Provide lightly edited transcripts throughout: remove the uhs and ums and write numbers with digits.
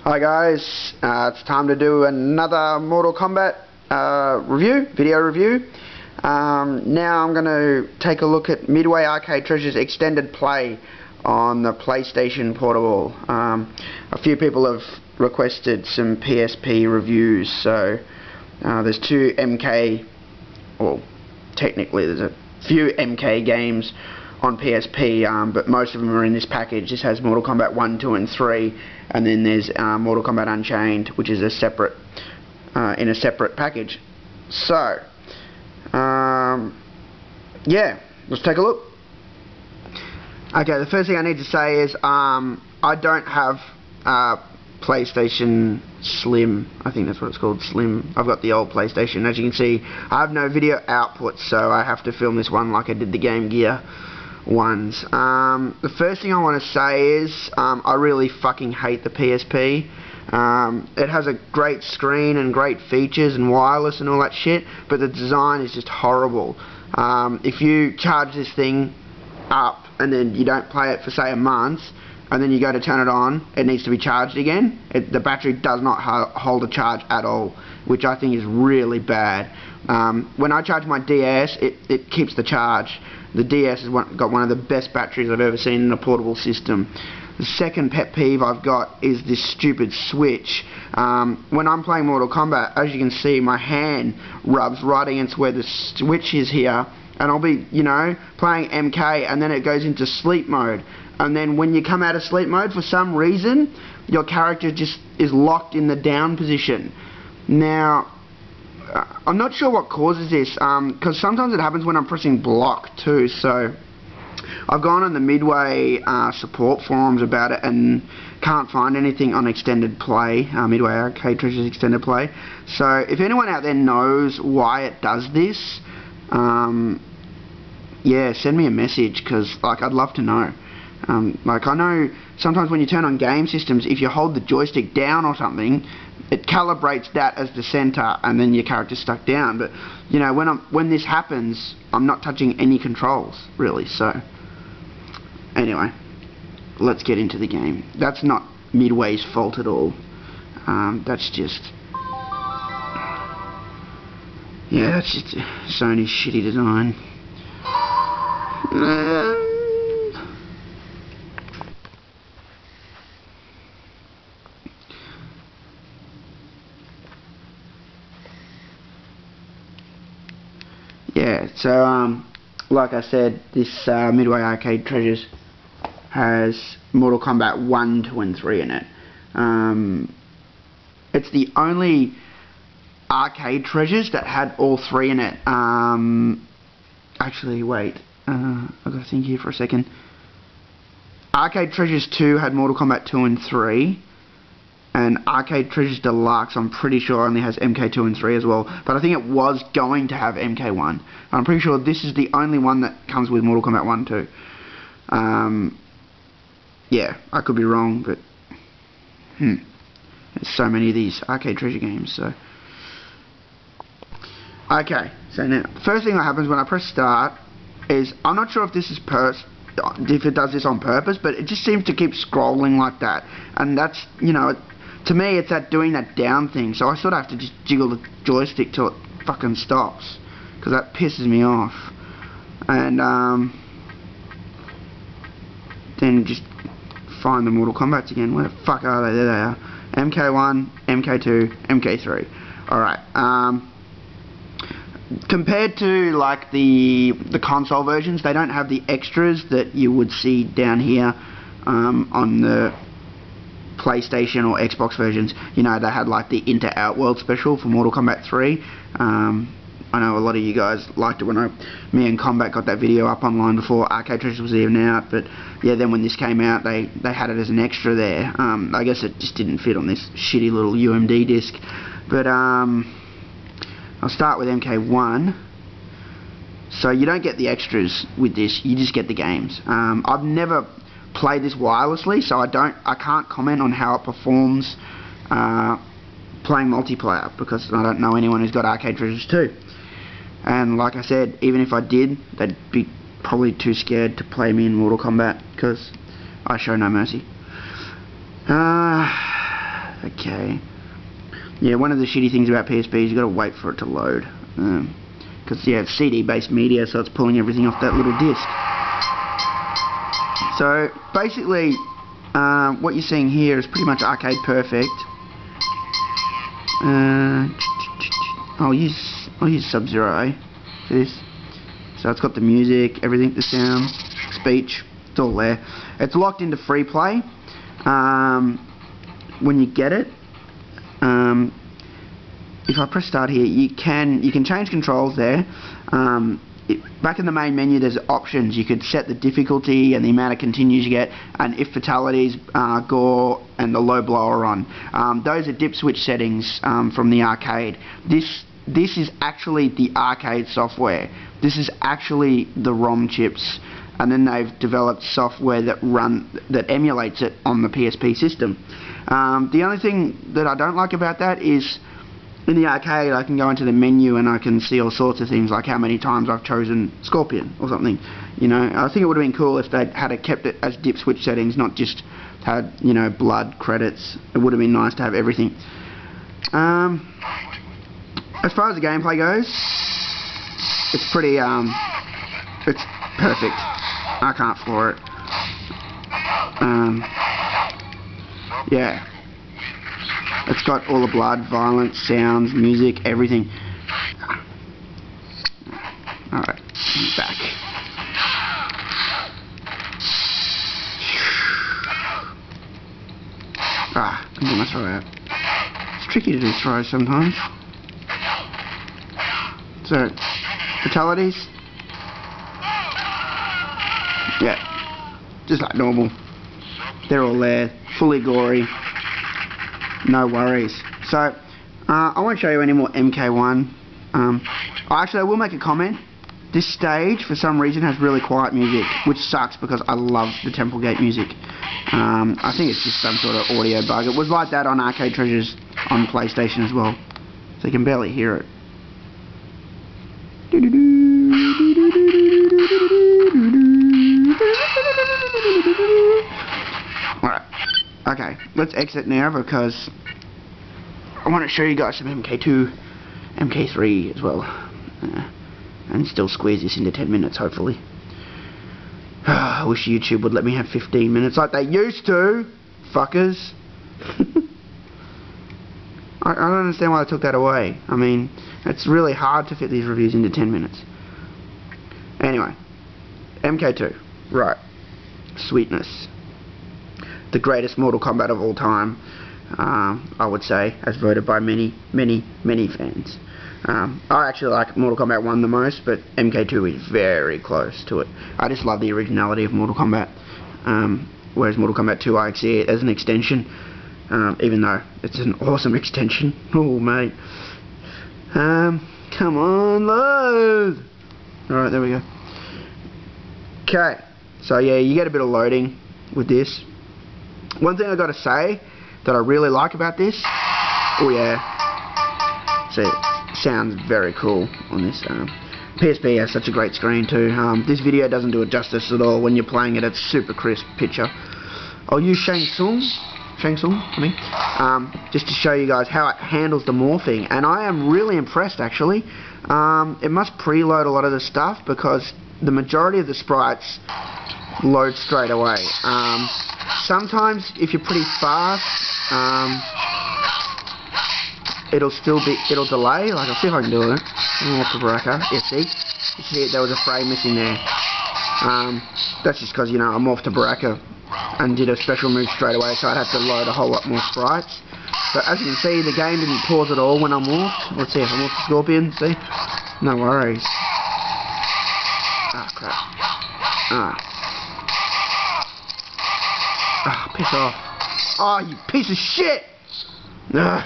Hi guys, it's time to do another Mortal Kombat video review. Now I'm going to take a look at Midway Arcade Tresures Extended Play on the PlayStation Portable. A few people have requested some PSP reviews, so there's two MK, well technically there's a few MK games on PSP, but most of them are in this package. This has Mortal Kombat 1, 2 and 3, and then there's Mortal Kombat Unchained, which is a separate in a separate package. So yeah, let's take a look. Okay, the first thing I need to say is I don't have PlayStation Slim. I think that's what it's called, Slim. I've got the old PlayStation. As you can see, I have no video output, so I have to film this one like I did the Game Gear ones. The first thing I want to say is I really fucking hate the PSP. It has a great screen and great features and wireless and all that shit, but the design is just horrible. If you charge this thing up and then you don't play it for say a month, and then you go to turn it on, it needs to be charged again. The battery does not hold a charge at all, which I think is really bad. When I charge my DS, it keeps the charge. The DS has got one of the best batteries I've ever seen in a portable system. The second pet peeve I've got is this stupid switch. When I'm playing Mortal Kombat, as you can see, my hand rubs right against where the switch is here, and I'll be, you know, playing MK, and then it goes into sleep mode. And then when you come out of sleep mode, for some reason, your character just is locked in the down position. Now, I'm not sure what causes this, because sometimes it happens when I'm pressing block too. So I've gone on the Midway support forums about it and can't find anything on Extended Play, Midway Arcade Tresures Extended Play. So if anyone out there knows why it does this, yeah, send me a message, because like I'd love to know. Like I know sometimes when you turn on game systems, if you hold the joystick down or something, it calibrates that as the center, and then your character's stuck down. But you know, when this happens, I'm not touching any controls really. So anyway, let's get into the game. That's not Midway's fault at all. That's just Sony's shitty design. Yeah, so like I said, this Midway Arcade Tresures has Mortal Kombat 1, 2 and 3 in it. It's the only Arcade Tresures that had all three in it. Actually, wait, I've got to think here for a second. Arcade Tresures 2 had Mortal Kombat 2 and 3. And Arcade Tresures Deluxe, I'm pretty sure, only has MK2 and 3 as well. But I think it was going to have MK1. I'm pretty sure this is the only one that comes with Mortal Kombat 1 too. Yeah, I could be wrong, but there's so many of these Arcade Treasure games. So okay, so now first thing that happens when I press start is, I'm not sure if this is if it does this on purpose, but it just seems to keep scrolling like that. And that's, you know, to me it's doing that down thing, so I sort of have to just jiggle the joystick till it fucking stops, because that pisses me off. And then just find the Mortal Kombats again. Where the fuck are they? There they are. MK1, MK2, MK3. Alright, compared to like the console versions, they don't have the extras that you would see down here on the PlayStation or Xbox versions. You know, they had like the Inter Outworld special for Mortal Kombat 3. I know a lot of you guys liked it when me and Combat got that video up online before Arcade Tresures was even out. But yeah, then when this came out, they had it as an extra there. I guess it just didn't fit on this shitty little UMD disc. But I'll start with MK1. So you don't get the extras with this, you just get the games. I've never played this wirelessly, so I can't comment on how it performs playing multiplayer, because I don't know anyone who's got Arcade Tresures 2. And like I said, even if I did, they'd be probably too scared to play me in Mortal Kombat, because I show no mercy. Okay. Yeah, one of the shitty things about PSP is you got to wait for it to load. Because yeah, it's CD-based media, so it's pulling everything off that little disc. So basically, what you're seeing here is pretty much arcade perfect. I'll use Sub-Zero for this. So it's got the music, everything, the sound, speech, it's all there. It's locked into free play. When you get it, if I press start here, you can change controls there. Back in the main menu, there's options. You could set the difficulty and the amount of continues you get, and if fatalities, gore, and the low blower on. Those are dip switch settings from the arcade. This is actually the arcade software. This is actually the ROM chips, and then they've developed software that emulates it on the PSP system. The only thing that I don't like about that is, in the arcade I can go into the menu and I can see all sorts of things, like how many times I've chosen Scorpion or something. You know, I think it would have been cool if they had kept it as dip switch settings, not just had, you know, blood, credits. It would have been nice to have everything. As far as the gameplay goes, it's pretty, it's perfect. I can't floor it. Yeah. It's got all the blood, violence, sounds, music, everything. Alright, back. Couldn't get my throw out. It's tricky to do throws sometimes. So, fatalities. Yeah, just like normal. They're all there, fully gory. No worries. So, I won't show you any more MK1. Actually, I will make a comment. This stage, for some reason, has really quiet music, which sucks because I love the Templegate music. I think it's just some sort of audio bug. It was like that on Arcade Tresures on PlayStation as well, so you can barely hear it. Alright. Okay, let's exit now because I want to show you guys some MK2, MK3 as well, and still squeeze this into 10 minutes hopefully. I wish YouTube would let me have 15 minutes like they used to, fuckers. I don't understand why they took that away. I mean, it's really hard to fit these reviews into 10 minutes. Anyway, MK2, right, sweetness. The greatest Mortal Kombat of all time, I would say, as voted by many fans. I actually like Mortal Kombat 1 the most, but MK2 is very close to it. I just love the originality of Mortal Kombat, whereas Mortal Kombat 2 I see it as an extension, even though it's an awesome extension. Oh mate, come on, load! Alright, there we go. Okay, so yeah, you get a bit of loading with this. One thing I gotta say that I really like about this, oh yeah, see, it sounds very cool on this. PSP has such a great screen too. This video doesn't do it justice at all. When you're playing it, it's super crisp picture. I'll use Shang Tsung, just to show you guys how it handles the morphing, and I am really impressed actually. It must preload a lot of the stuff because the majority of the sprites load straight away. Sometimes if you're pretty fast, it'll delay. Like, I'll see if I can do it. Off the Baraka. Yeah, see? You see there was a frame missing there. That's just because, you know, I'm off to Baraka and did a special move straight away, so I'd have to load a whole lot more sprites. But as you can see, the game didn't pause at all when I'm off. Let's see if I'm off the Scorpion. See? No worries. Ah, crap. Ah, piss off. Oh, you piece of shit! Ugh.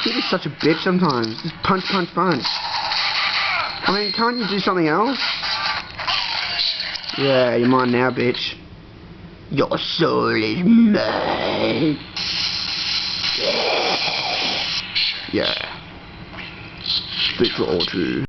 You're just such a bitch sometimes. Just punch, punch, punch. I mean, can't you do something else? Yeah, you're mine now, bitch. Your soul is mine. Yeah. Victor or two.